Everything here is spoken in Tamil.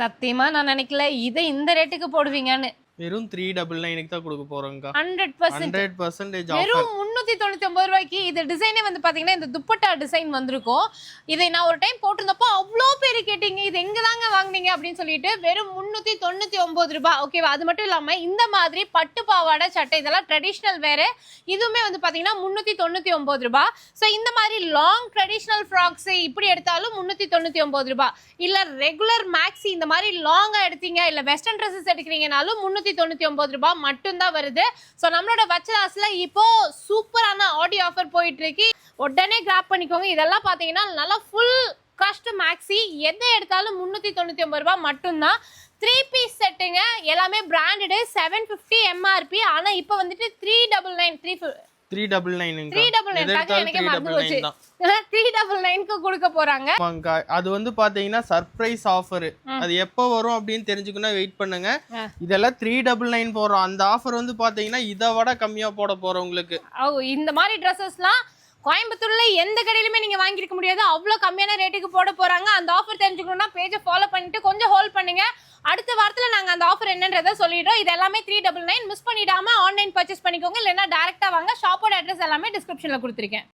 சத்தியமா நான் நினைக்கல இதை இந்த ரேட்டுக்கு போடுவீங்கன்னு. வெறும் 399 தான் கொடுக்க போறோம்க்கா. 100% வெறும் 399 ரூபாய்க்கு. இது டிசைனே வந்து பாத்தீங்கன்னா இந்த துப்பட்டா டிசைன் வந்திருக்கும். இதை நான் ஒரு டைம் போட்டிருந்தப்போ அவ்வளோ பேர் கேட்டீங்க இது எங்க தாங்க வாங்குனீங்க அப்படின்னு சொல்லிட்டு. வெறும் 399 ரூபாய். ஓகேவா? அது மட்டும் இல்லாம இந்த மாதிரி பட்டு பாவாடை சட்டை இதெல்லாம் ட்ரெடிஷ்னல் வேற. இதுவுமே வந்து பாத்தீங்கன்னா 399 ரூபாய். ஸோ இந்த மாதிரி லாங் ட்ரெடிஷ்னல் ஃப்ராக்ஸ் இப்படி எடுத்தாலும் 399 ரூபாய். இல்ல ரெகுலர் மேக்ஸி இந்த மாதிரி லாங்கா எடுத்தீங்க இல்ல வெஸ்டர்ன் ட்ரெஸ்ஸஸ் எடுக்கிறீங்கனாலும் 399 ரூபாய் மட்டும் தான் வருது. ஸோ நம்மளோட வச்சராஸ்ல இப்போ சூப்பரான ஆடி ஆஃபர் போயிட்டு இருக்கு. உடனே கிராப் பண்ணிக்கோங்க. இதெல்லாம் பாத்தீங்கன்னா நல்லா ஃபுல் காஸ்ட் மேக்ஸி எதை எடுத்தாலும் 399 ரூபாய் மட்டும்தான். 3 பீஸ் செட்டுங்க. எல்லாமே பிராண்டடு. 750 எம்ஆர்பி. ஆனா இப்போ வந்துட்டு 399 கொடுக்க போறாங்க. அது வந்து பாத்தீங்கன்னா சர்ப்ரைஸ் ஆஃபர். அது எப்போ வரும் அப்படின்னு தெரிஞ்சுக்கணும். வெயிட் பண்ணுங்க. இதெல்லாம் 399 போறோம். அந்த ஆஃபர் வந்து பாத்தீங்கன்னா இதை விட கம்மியா போட போறோம் உங்களுக்கு. இந்த மாதிரி ட்ரெஸ்ஸஸ்லாம் கோயம்புத்தூர்ல எந்த கடையிலுமே நீங்க வாங்கியிருக்க முடியாது. அவ்வளவு கம்மியான ரேட்டுக்கு போட போறாங்க. அந்த ஆஃபர் தெரிஞ்சுக்கணும்னா பேஜை ஃபாலோ பண்ணிட்டு கொஞ்சம் ஹோல்ட் பண்ணுங்க. அடுத்த வாரத்துல நாங்க அந்த ஆஃபர் என்னன்றதை சொல்லிடுறோம். இது எல்லாமே 399. மிஸ் பண்ணிடாம ஆன்லைன் பர்ச்சேஸ் பண்ணிக்கோங்க. இல்லைன்னா டைரக்டா வாங்க. ஷாப்போட அட்ரஸ் எல்லாமே டிஸ்கிரிப்ஷன்ல கொடுத்துருக்கேன்.